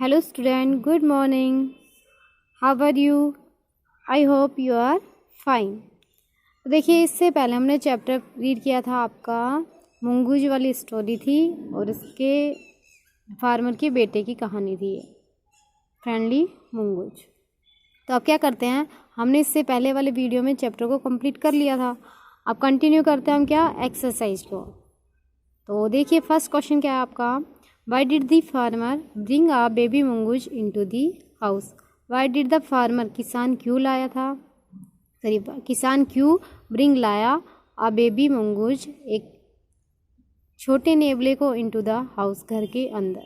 Hello student, good morning. How are you? I hope you are fine. तो देखिए इससे पहले हमने चैप्टर रीड किया था आपका मुंगूज वाली स्टोरी थी और इसके फार्मर के बेटे की कहानी थी फ्रेंडली मुंगूज। तो अब क्या करते हैं, हमने इससे पहले वाले वीडियो में चैप्टर को कंप्लीट कर लिया था। अब कंटिन्यू करते हैं हम क्या एक्सरसाइज को। तो देखिए फर्स्ट क्वेश्चन क्या है आपका, why did the farmer bring a baby mongoose into the house. Why did the farmer, किसान क्यों लाया था, किसान क्यों ब्रिंग लाया अ बेबी मंगूज, एक छोटे नेवले को इनटू द हाउस, घर के अंदर।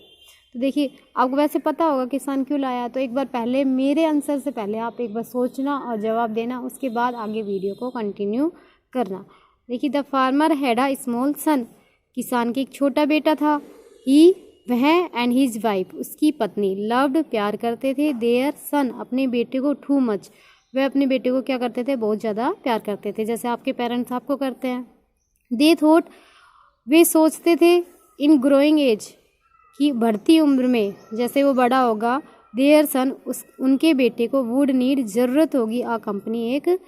तो देखिए आपको वैसे पता होगा किसान क्यों लाया, तो एक बार पहले मेरे आंसर से पहले आप एक बार सोचना और जवाब देना, उसके बाद आगे वीडियो को कंटिन्यू करना। देखिए the farmer had a small son, किसान के एक छोटा बेटा था। ही, वह, एंड हिज वाइफ, उसकी पत्नी, लव्ड, प्यार करते थे, देयर सन, अपने बेटे को, टू मच, वह अपने बेटे को क्या करते थे, बहुत ज़्यादा प्यार करते थे, जैसे आपके पेरेंट्स आपको करते हैं। दे थॉट, वे सोचते थे, इन ग्रोइंग एज, कि बढ़ती उम्र में जैसे वो बड़ा होगा, देयर सन, उनके बेटे को, वुड नीड, ज़रूरत होगी, आ कंपनी, एक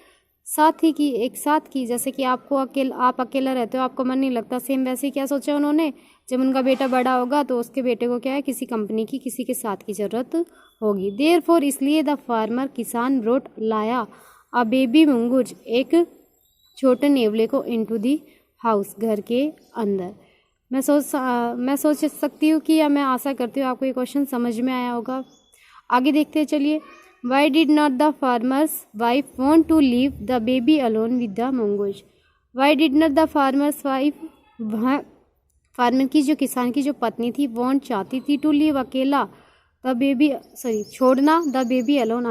साथी की, एक साथ की। जैसे कि आप अकेला रहते हो, आपको मन नहीं लगता, सेम वैसे ही क्या सोचा उन्होंने, जब उनका बेटा बड़ा होगा तो उसके बेटे को क्या है, किसी कंपनी की, किसी के साथ की ज़रूरत होगी। देयरफॉर, इसलिए, द फार्मर, किसान, ब्रोट, लाया, अ बेबी मंगूज, एक छोटे नेवले को, इनटू दी हाउस, घर के अंदर। मैं सोच सकती हूँ कि, या मैं आशा करती हूँ आपको ये क्वेश्चन समझ में आया होगा। आगे देखते हैं चलिए। Why did not the farmer's wife want to leave the baby alone with the mongoose. Why did not the farmer's wife, farmer की जो, किसान की जो पत्नी थी, वॉन्ट, चाहती थी, टू लीव, अकेला, द बेबी, छोड़ना, द बेबी अलोन,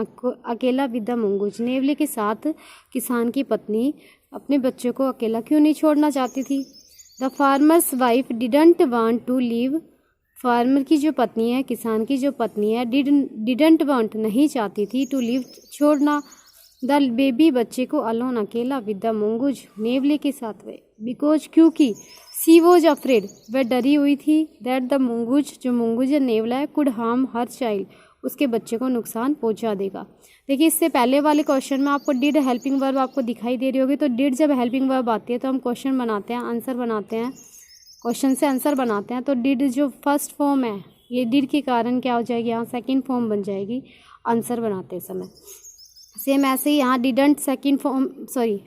अकेला, विद द मंगूज, नेवले के साथ। किसान की पत्नी अपने बच्चों को अकेला क्यों नहीं छोड़ना चाहती थी। The farmer's wife didn't want to leave, farmer की जो पत्नी है, किसान की जो पत्नी है, डिडंट वांट, नहीं चाहती थी, टू लीव, छोड़ना, द बेबी, बच्चे को, अलोन, अकेला, विद द मंगूज, नेवले के साथ। वे बिकॉज, क्योंकि, सी वॉज अफ्रेड, वह डरी हुई थी, दैट द मंगूज, जो मंगूज नेवला है, कुड हार्म हर चाइल्ड, उसके बच्चे को नुकसान पहुंचा देगा। देखिए इससे पहले वाले क्वेश्चन में आपको डिड हेल्पिंग वर्ब आपको दिखाई दे रही होगी, तो डिड जब हेल्पिंग वर्ब आती है तो हम क्वेश्चन बनाते हैं, आंसर बनाते हैं, क्वेश्चन से आंसर बनाते हैं। तो डिड जो फर्स्ट फॉर्म है, ये डिड के कारण क्या हो जाएगी, यहाँ सेकंड फॉर्म बन जाएगी आंसर बनाते समय। सेम ऐसे ही यहाँ didn't second form,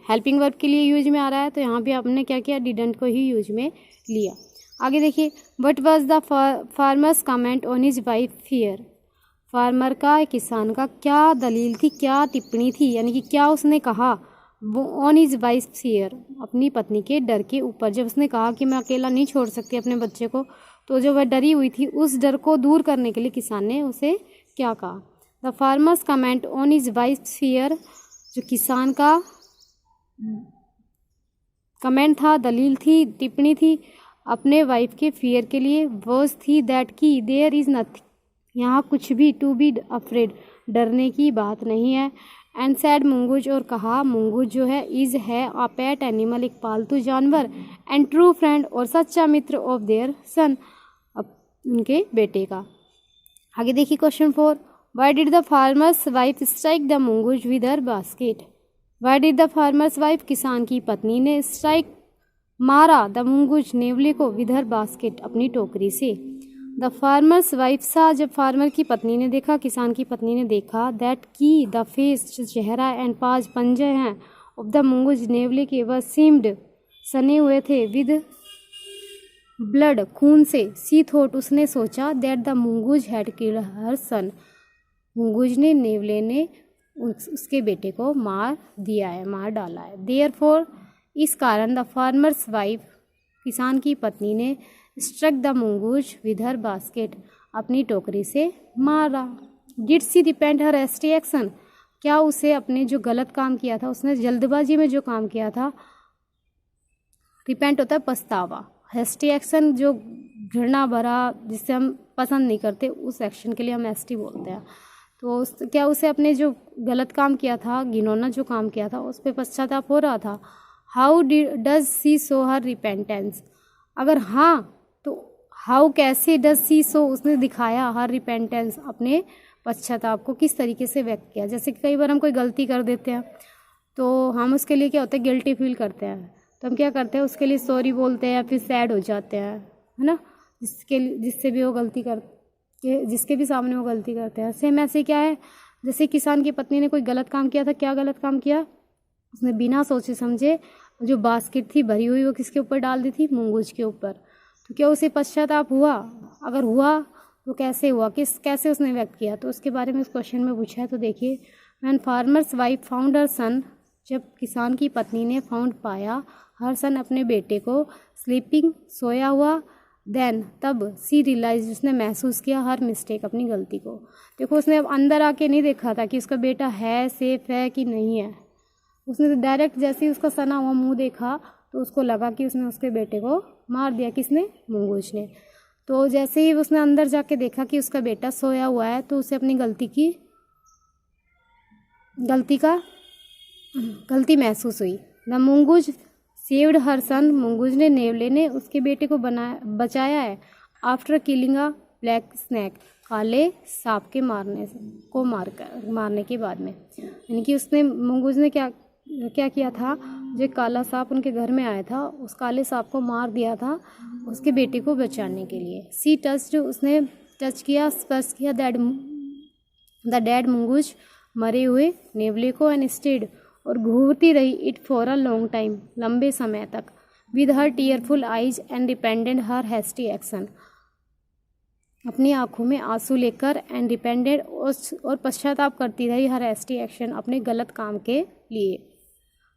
helping verb के लिए यूज में आ रहा है, तो यहाँ भी आपने क्या किया, डिडंट को ही यूज में लिया। आगे देखिए, what was the farmers comment on his wife fear. Farmer का, किसान का क्या दलील थी, क्या टिप्पणी थी, यानी कि क्या उसने कहा, वो ऑन हिज वाइफ फियर, अपनी पत्नी के डर के ऊपर। जब उसने कहा कि मैं अकेला नहीं छोड़ सकती अपने बच्चे को, तो जो वह डरी हुई थी, उस डर को दूर करने के लिए किसान ने उसे क्या कहा। The farmers comment on his wife fear, जो किसान का कमेंट था, दलील थी, टिप्पणी थी अपने वाइफ के फियर के लिए, वर्स थी दैट, की, देयर इज नथिंग, यहाँ कुछ भी, टू बी अफ्रेड, डरने की बात नहीं है। एंड सैड मंगूज, और कहा मंगूज जो है, इज है, अ पेट एनिमल, एक पालतू जानवर, एंड ट्रू फ्रेंड, और सच्चा मित्र, ऑफ देयर सन, उनके बेटे का। आगे देखिए question 4, why did the farmer's wife strike the mongoose with her basket. Why did the farmer's wife, किसान की पत्नी ने, स्ट्राइक, मारा, द मंगूज, नेवले को, विद हर बास्केट, अपनी टोकरी से। द फार्मर्स वाइफ सा, जब फार्मर की पत्नी ने देखा, किसान की पत्नी ने देखा, दैट, की, द फेस, जो चेहरा, एंड पाज, पंजे हैं, ऑफ द मंगूज, नेवले के, वह सीम्ड, सने हुए थे, विद ब्लड, खून से। सी थॉट, उसने सोचा, that the mongoose had killed her son, mongoose ने, नेवले ने उसके बेटे को मार दिया है, मार डाला है। देयरफॉर, इस कारण, द फार्मर्स वाइफ, किसान की पत्नी ने, struck the mongoose with her basket, अपनी टोकरी से मारा। Did she repent her hasty action, क्या उसे अपने जो गलत काम किया था, उसने जल्दबाजी में जो काम किया था, रिपेंट होता है पछतावा, हैस्टी एक्शन जो घृणा भरा, जिससे हम पसंद नहीं करते, उस एक्शन के लिए हम हैस्टी बोलते हैं। तो क्या उसे अपने जो गलत काम किया था, घिनौना जो काम किया था, उस पर पश्चाताप हो रहा था। How does she show her repentance, अगर हाँ तो हाउ कैसे डज सी सो, उसने दिखाया हर रिपेंटेंस, अपने पश्चाताप को किस तरीके से व्यक्त किया। जैसे कि कई बार हम कोई गलती कर देते हैं तो हम उसके लिए क्या होता है, गिल्टी फील करते हैं, तो हम क्या करते हैं उसके लिए सॉरी बोलते हैं या फिर सैड हो जाते हैं, है ना, जिससे भी वो गलती कर जिसके भी सामने वो गलती करते हैं। सेम ऐसे क्या है, जैसे किसान की पत्नी ने कोई गलत काम किया था। क्या गलत काम किया, उसने बिना सोचे समझे जो बास्केट थी भरी हुई वो किसके ऊपर डाल दी थी, मुंगूज के ऊपर। तो क्या उसे पश्चाताप हुआ, अगर हुआ तो कैसे हुआ, कैसे उसने व्यक्त किया, तो उसके बारे में इस क्वेश्चन में पूछा है। तो देखिए, when farmer's wife found her son, जब किसान की पत्नी ने फाउंड पाया हर सन अपने बेटे को स्लीपिंग सोया हुआ, देन तब सी रियलाइज उसने महसूस किया हर मिस्टेक अपनी गलती को। देखो उसने अब अंदर आके नहीं देखा था कि उसका बेटा है सेफ है कि नहीं है, उसने तो डायरेक्ट जैसे ही उसका सना हुआ मुंह देखा तो उसको लगा कि उसने उसके बेटे को मार दिया। किसने, मुंगूज ने। तो जैसे ही उसने अंदर जाके देखा कि उसका बेटा सोया हुआ है तो उसे अपनी गलती महसूस हुई। द मुंगूज सेव्ड हर सन, मुंगूज ने नेवले ने उसके बेटे को बचाया है। After killing a black snake, काले सांप के मारने के बाद में, यानी कि उसने मुंगूज ने क्या किया था, जो काला सांप उनके घर में आया था उस काले सांप को मार दिया था उसके बेटे को बचाने के लिए। सी टच, जो उसने टच किया, स्पर्श किया द डेड मुंगूज, मरे हुए नेवले को, एंड स्टेड, और घूरती रही it for a long time, लंबे समय तक, with her tearful eyes and dependent her hasty action, अपनी आंखों में आंसू लेकर, एंड डिपेंडेंट, और पश्चाताप करती रही हर हैस्टी एक्शन, अपने गलत काम के लिए।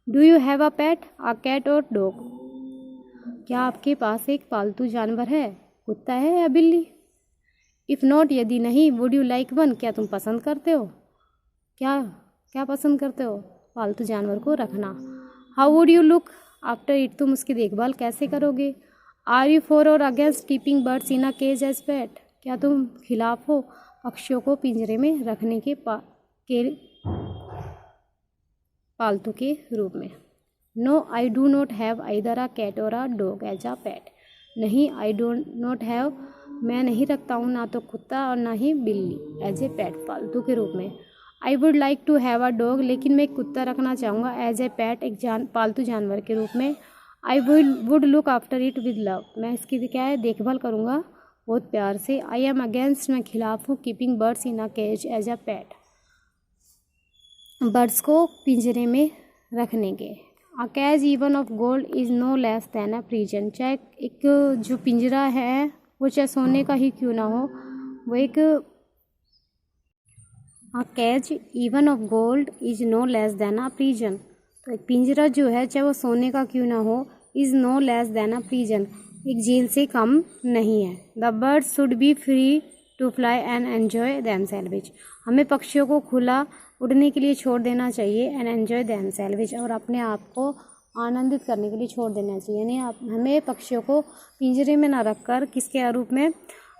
Do you have a pet, a cat और डॉग, क्या आपके पास एक पालतू जानवर है, कुत्ता है या बिल्ली। इफ़ नॉट, यदि नहीं, वुड यू लाइक वन, क्या तुम पसंद करते हो, क्या पसंद करते हो, पालतू जानवर को रखना। How would you look after it, तुम उसकी देखभाल कैसे करोगे। आर यू फॉर और against keeping birds in a cage as pet, क्या तुम खिलाफ हो पक्षियों को पिंजरे में रखने के पालतू के रूप में। No, I do not have either a cat और अ डॉग एज अ पेट, नहीं, आई डो नॉट हैव, मैं नहीं रखता हूँ ना तो कुत्ता और ना ही बिल्ली, एज ए पेट, पालतू के रूप में। I would like to have a dog, लेकिन मैं एक कुत्ता रखना चाहूँगा, एज ए पेट, एक पालतू जानवर के रूप में। I would look after it with love, मैं इसकी क्या है, देखभाल करूँगा बहुत प्यार से। आई एम अगेंस्ट, मैं खिलाफ हूँ, keeping birds in a cage as a pet, birds को पिंजरे में रखने के। A cage even of gold is no less than a prison, चाहे एक जो पिंजरा है वो चाहे सोने का ही क्यों ना हो, वो एक, a cage even of gold is no less than a prison, तो एक पिंजरा जो है चाहे वो सोने का क्यों ना हो, is no less than a prison, एक जेल से कम नहीं है। The birds should be free to fly and enjoy themselves, हमें पक्षियों को खुला उड़ने के लिए छोड़ देना चाहिए, एंड एन्जॉय देमसेल्व्स, और अपने आप को आनंदित करने के लिए छोड़ देना चाहिए। यानी हमें पक्षियों को पिंजरे में ना रखकर किसके रूप में,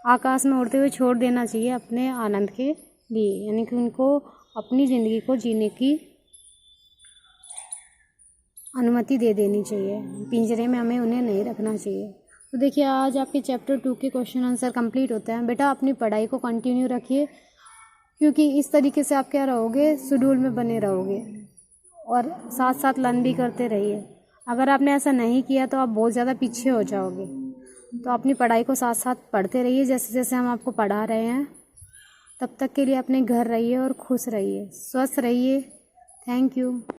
आकाश में उड़ते हुए छोड़ देना चाहिए अपने आनंद के लिए, यानी कि उनको अपनी ज़िंदगी को जीने की अनुमति दे देनी चाहिए, पिंजरे में हमें उन्हें नहीं रखना चाहिए। तो देखिए आज आपके चैप्टर 2 के क्वेश्चन आंसर कंप्लीट होते हैं। बेटा अपनी पढ़ाई को कंटिन्यू रखिए, क्योंकि इस तरीके से आप क्या रहोगे, शेड्यूल में बने रहोगे, और साथ साथ लर्न भी करते रहिए। अगर आपने ऐसा नहीं किया तो आप बहुत ज़्यादा पीछे हो जाओगे, तो अपनी पढ़ाई को साथ साथ पढ़ते रहिए जैसे जैसे हम आपको पढ़ा रहे हैं। तब तक के लिए अपने घर रहिए और खुश रहिए, स्वस्थ रहिए। Thank you.